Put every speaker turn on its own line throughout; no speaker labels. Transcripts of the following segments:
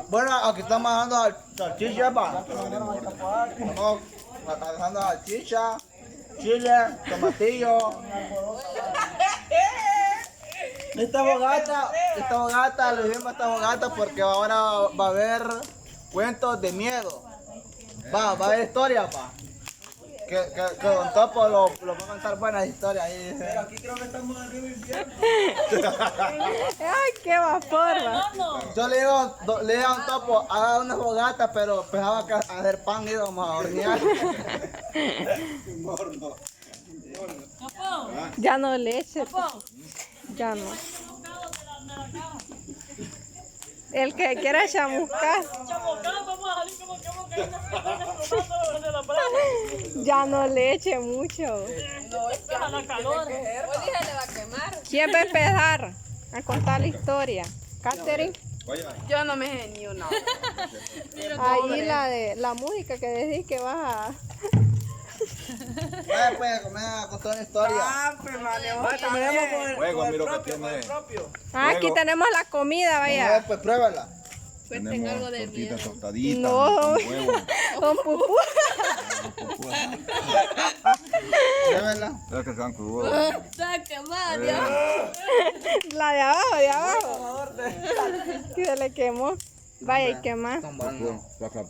Bueno, aquí estamos dando salchicha, pa. Estamos dando salchicha, chile, tomatillo. Esta bogata, le dimos esta bogata porque ahora va a haber cuentos de miedo. Va a haber historia, pa. Que Don Topo lo va a contar buenas historias ahí. Pero aquí creo que estamos en el infierno.
Ay, qué vapor, va.
Yo le digo a Don Topo, haga una fogata, pero pensaba que a hacer pan íbamos a hornear.
Ya no leche. Ya no. El que quiera chamuscar. Ya no le eche mucho.
No, es que a la calor. Hoy dije le va a quemar.
¿Quién va a empezar a contar la historia? ¿Catherine?
Yo no me sé ni una.
Ahí la de la música que decís que vas a...
Vaya pues, a contar una historia.
pues vale.
Juego, miro que tiene.
Ah, aquí tenemos la comida, vaya.
Pues pruébala.
Pues tengo algo de miedo.
Tortitas tostaditas,
No.
con huevo.
Con pupú.
Pruébala.
Es que están crudos.
Está quemada.
La de abajo, de abajo. Y se le quemó. Vaya, ¿y qué más?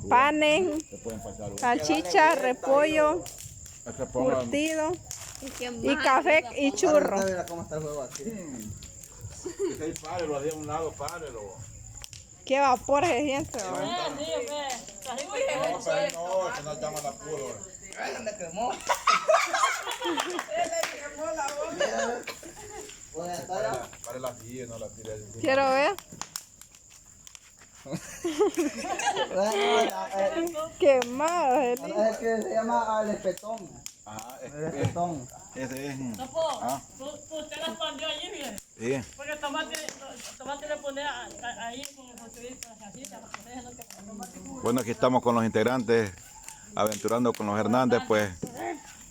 Panes,
Se pueden pasar.
salchicha, repollo,
Este pongan.
curtido
¿Y
y café y churro.
Mira cómo está el juego aquí.
Párelo, así a un lado, párelo.
Qué vapor se siente, ¿no?
No, que no llama la puro.
Ay, me quemó.
Pare la silla, no la tire.
Quiero ver. Quemado.
Es el que se llama el espetón.
Ajá,
El espetón.
ese es.
Usted la escondió allí, bien.
Sí.
Porque tomate le pone ahí con el rotulito, la salchicha, para que no te
Bueno, aquí estamos con los integrantes, aventurando con los Hernández, pues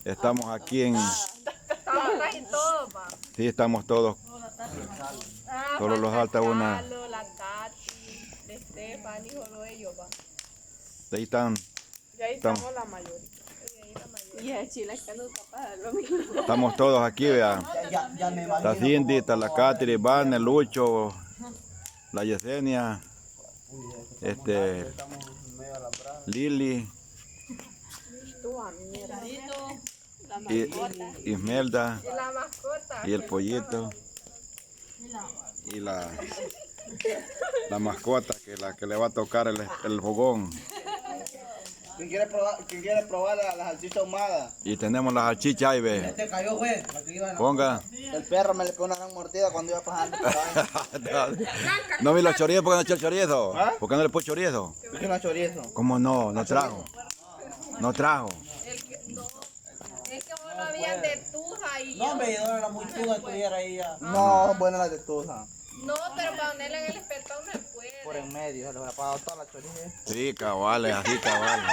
estamos aquí en.
Estamos casi todos, pa.
Sí, estamos todos. Solo los falta una.
La Katy, de Stephanie, solo ellos, pa.
Ahí están.
Y ahí
Estamos.
estamos la mayoría. Y el chile es que nunca pasa lo mismo.
Estamos todos aquí, vea.
Ya me imagino.
Está Cindy, está la Catherine, Barney, Lucho, la Yesenia, Lili
Tú a mierda.
y Ismelda
Y la mascota.
y el pollito y la mascota que le va a tocar el fogón.
¿Quién quiere probar la salchicha ahumada?
Y tenemos la salchicha ahí, ve.
Este cayó, güey.
Ponga.
El perro me le pegó una gran mordida cuando iba pasando por ahí.
No vi los chorizos, ¿por qué no echó el chorizo?
¿Ah?
¿Por qué no le puso chorizo?
Es que no chorizo.
¿Cómo no? No trajo. No trajo.
Es que vos no habían de tuja y yo.
era muy tuda, estuviera ahí ya. No, buena la de tuza.
No, pero para ponerle en el espetón no se puede.
Por en medio, se le voy a pagar toda la choriza.
Sí, cabales, así cabales.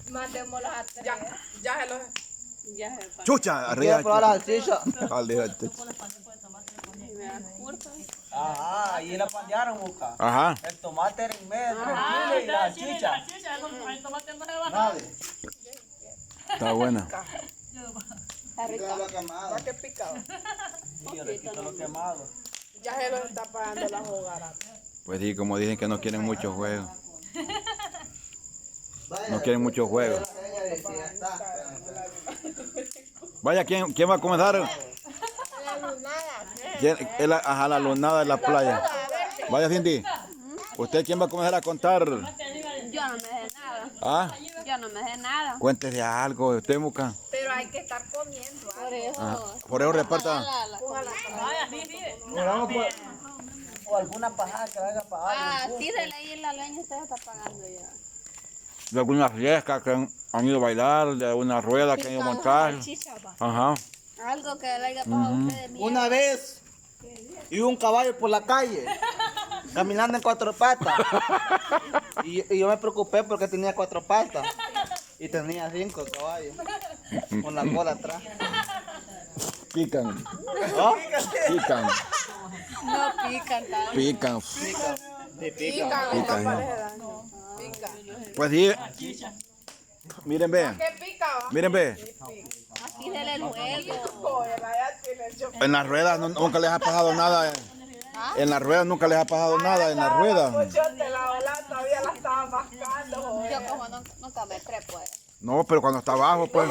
Mandémoslos a tres.
Ya se los...
Ya se fue.
Chucha,
¿Quiere
arriba.
probar la salchicha? Ajá, ahí la pandearon, busca.
Ajá.
El tomate era en medio, el
Ah,
chile y la
salchicha,
salchicha.
el tomate no se va.
Nadie.
Está buena.
La quemada.
¿Qué picado?
Yo le quito lo quemado.
Ya se los está pagando la jugada.
Pues sí, como dicen que no quieren muchos juegos. No quieren muchos juegos. Vaya, ¿quién va a comenzar?
La lunada.
Ajá, la lunada de la playa. Vaya, Cindy. ¿Usted quién va a comenzar a contar?
Yo no me sé nada.
¿Ah?
Yo no me sé nada.
Cuéntese algo. ¿Usted, Muca?
Pero hay que estar comiendo. Por eso.
Ajá. Por eso reparta.
Vaya, sí, sí.
O alguna pajada que vaya a pagar.
Ah, tírele ahí la leña, usted se está pagando ya.
De algunas fiestas que han ido a bailar, de una rueda que han ido a montar. Ajá.
Algo que le haya pasado a ustedes.
Una vez iba un caballo por la calle, caminando en cuatro patas. Y yo me preocupé porque tenía cuatro patas. Y tenía 5 caballos. Con la cola atrás.
Pican.
¿Ah?
Pican.
No pican tanto.
Pican.
Pican,
Pica,
no
ya.
parece daño. Pica.
Pues sí. Miren, ve.
¿Qué pica, va?
Miren, ve.
Así se le luego.
Joder, allá tiene el chocolate.
En las ruedas nunca les ha pasado nada. En las ruedas nunca les ha pasado nada. En las ruedas.
Pochote, la ola todavía la estaba mascando, joder.
Yo como nunca me trepo.
No, pero cuando está abajo, pues.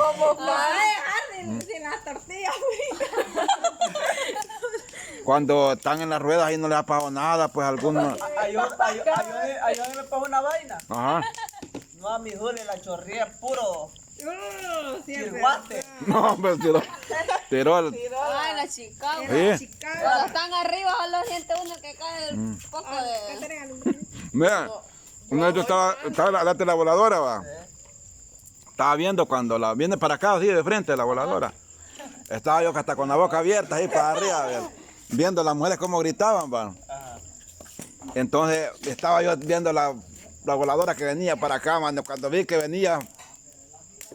Sin las tortillas.
Cuando están en las ruedas ahí no les ha pasado nada, pues algunos.
Ayúdame me pasó una vaina.
Ajá.
No, a mi Juli la chorría puro chirguate.
No, hombre, tiró el.
Ay, la Chicago.
Sí.
Cuando están arriba solo siente uno que cae el poco de...
Mira, una vez yo estaba delante de la voladora, va. Estaba viendo cuando viene para acá, así de frente de la voladora. Estaba yo hasta con la boca abierta, ahí para arriba, viendo a las mujeres cómo gritaban, va. Entonces, estaba yo viendo la voladora que venía para acá, mano. Cuando vi que venía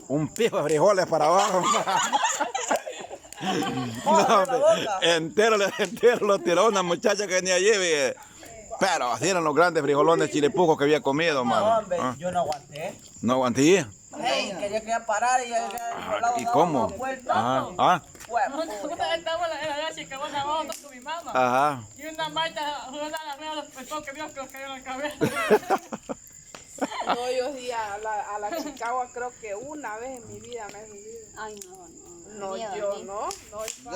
un pijo de frijoles para abajo, no, hombre, entero lo tiró una muchacha que venía allí, pero así eran los grandes frijolones chiripucos que había comido, mano.
No, hombre, yo no aguanté.
No aguanté.
Hey, quería que parar y ya
¿Y cómo? Ajá. Ah.
Una estaba en la Chicago abajo con mi mamá.
Ajá.
Y una maita, una de las veas pensó que Dios que cayó en la cabeza.
No, yo sí a la Chicago creo que una vez en mi vida me he subido.
Ay, no.
No,
Miedo,
yo
¿sí?
no.
Yo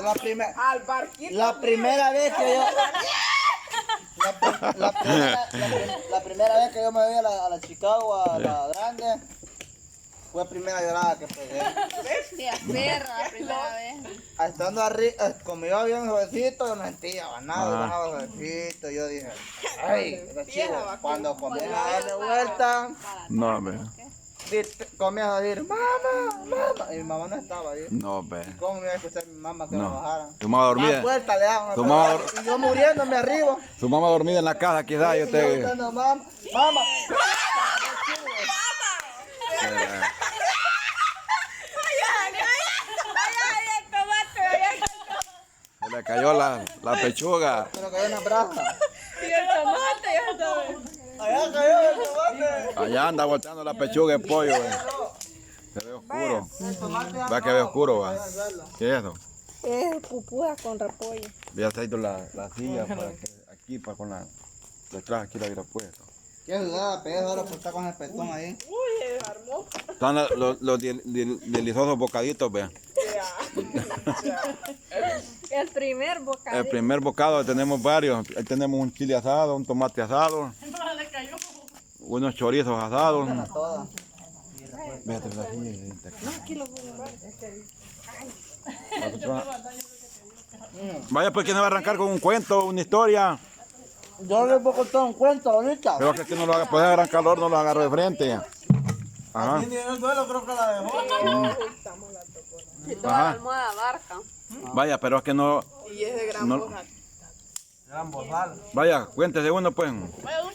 Al barquito.
la primera vez que yo... La primera vez que yo me vi a la Chicago, a la grande, fue la primera llorada que pegué.
Sí, a perra la primera vez.
Estando arriba, como iba bien jovencito, yo no sentía nada,
Ajá.
yo jovencito, yo dije, ay, qué chido. Cuando comienza a darle vuelta,
No, hombre.
comienza a decir, mamá, y mi mamá no estaba ahí.
No, hombre.
¿Cómo me iba a escuchar mi mamá que me
No.
bajara?
Tu mamá
La
dormida.
vuelta le daban.
Tu mamá
Y yo muriéndome arriba.
Su mamá dormida en la casa, quizás. Yo
Y yo
te.
gritando, mamá.
Se le cayó la pechuga.
Pero cayó una brasa.
Y el tomate, ya sabes.
Allá cayó el tomate.
Allá anda volteando la pechuga de pollo, Se ve oscuro. Va que ve oscuro, va. ¿Qué es eso?
Es pupuda con repollo.
Ya se ha ido la silla para que, aquí, para con la. Detrás aquí la hubiera puesto.
Qué jugada, pedo ahora por estar con el petón ahí.
Uy, se armó.
Están los deliciosos bocaditos, vea.
El primer bocadillo.
El primer bocado tenemos varios. Ahí tenemos un chile asado, un tomate asado,
Entonces le cayó.
unos chorizos asados.
Toda.
Véate la silla.
Aquí lo voy a ver.
Vaya, pues, ¿quién va a arrancar con un cuento, una historia?
Yo les voy a contar un cuento ahorita.
Pero que aquí no lo haga, puede arrancar el horno, lo agarro de frente. Ajá.
En el duelo creo que la dejó.
Y toda la
Ajá.
almohada barca.
Vaya, pero es que no.
Y es de gran
No.
boca.
Gran bozal.
Vaya, cuéntese uno, pues.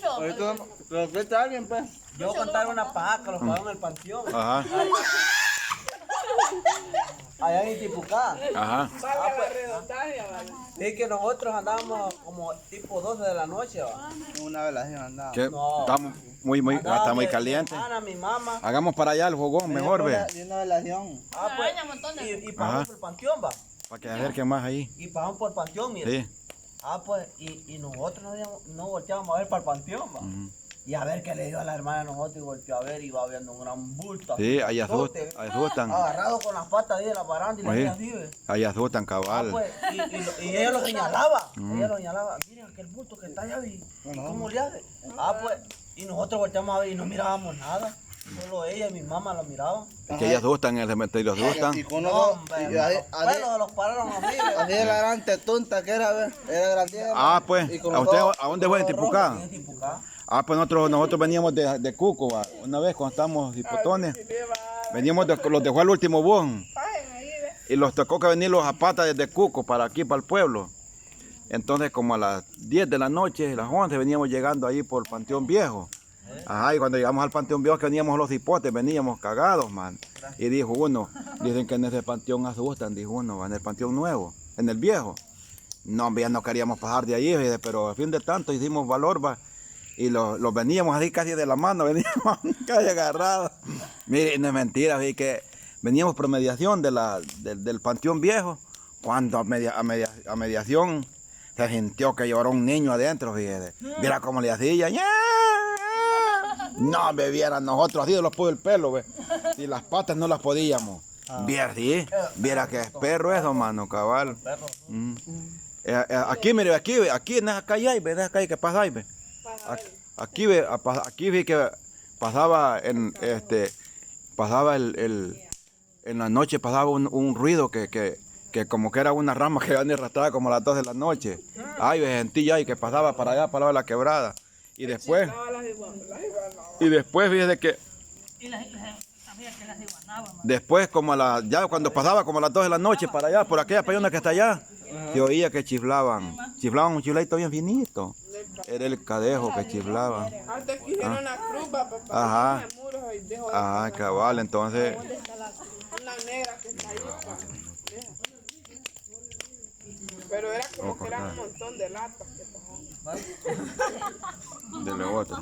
Ahorita, pero vete a alguien, pues. Yo voy a contar una paja que los pagaron en el panteón.
Ajá.
Allá en Tipucá.
Ajá.
Valga la redundancia, vale.
Sí, que nosotros andábamos como tipo 12 de la noche, va. Una velación andaba.
Que
No.
estamos está muy caliente.
Mi hermana, mi mamá.
Hagamos para allá el fogón, mejor, ve.
Y una velación. pues.
Araña, montones.
Y pasamos
Ajá.
por el panteón, va.
Para que se acerque más ahí.
Y pasamos por el panteón, mira.
Sí.
Pues, y nosotros no volteábamos a ver para el panteón, va.
Ujú.
Y a ver qué le dio a la hermana de nosotros y volteó a ver y va viendo un gran bulto.
Sí, ahí
grandote,
asustan.
Agarrado con las patas ahí de la baranda y le
Sí.
hacía así, ve.
Ahí asustan, cabal.
Pues, y ella lo señalaba. Ella lo señalaba. Miren aquel bulto que está allá, vi. ¿Cómo le hace? Pues, y nosotros volteamos a ver y no mirábamos nada. Solo ella y mi mamá lo miraban.
Es que ellos asustan en el cementerio, asustan.
No, hombre, bueno, los pararon así. Así era gran tetunta que era, ve. Era grandísima.
Ah, pues, ¿a dónde fue en Tipucá?
En Tipucá.
Ah, pues nosotros veníamos de Cuco, va. Una vez cuando estábamos hipotones. Veníamos los dejó el último bus. Y los tocó que venir los zapatas desde Cuco para aquí, para el pueblo. Entonces, como a las 10 de la noche, las 11, veníamos llegando ahí por el Panteón Viejo. Ajá, y cuando llegamos al Panteón Viejo, que veníamos los hipotes, veníamos cagados, man. Y dijo uno, dicen que en ese panteón asustan, dijo uno, en el Panteón Nuevo, en el Viejo. No, hombre, ya no queríamos pasar de allí, fíjate, pero a fin de tanto hicimos valor, va. Y los veníamos así casi de la mano, veníamos casi agarrados. Mire, no es mentira, fíjate, que veníamos por mediación del Panteón Viejo. Cuando a mediación se sintió que lloró un niño adentro, fíjate. Mira cómo le hacía. ¡Ya! No, me viera nosotros así de los pelos del pelo, ve. Si las patas no las podíamos. Viera, sí. Viera que es perro eso, mano, cabal. Aquí, mire, aquí en esa calle hay, ve, en esa calle que pasa ahí, ve. Aquí vi que pasaba en la noche pasaba un ruido que como que era una rama que iban arrastrada como a las 2 de la noche. Ay, ve, sentí ahí que pasaba para allá, para la quebrada. Y después fíjese que
Y las amigas que las iguanaban.
después ya cuando pasaba como a las 2 de la noche para allá, por aquella payona que está allá, se oía que chiflaban un chifladito bien finito. Era el cadejo que chiflaba.
Antes que hicieron la cruz, papá,
Ajá.
para muros y dejó
Ajá, cabal, entonces,
una negra que está ahí. Pa. Pero era como que eran un montón de latas que pasaban.
de lo otro.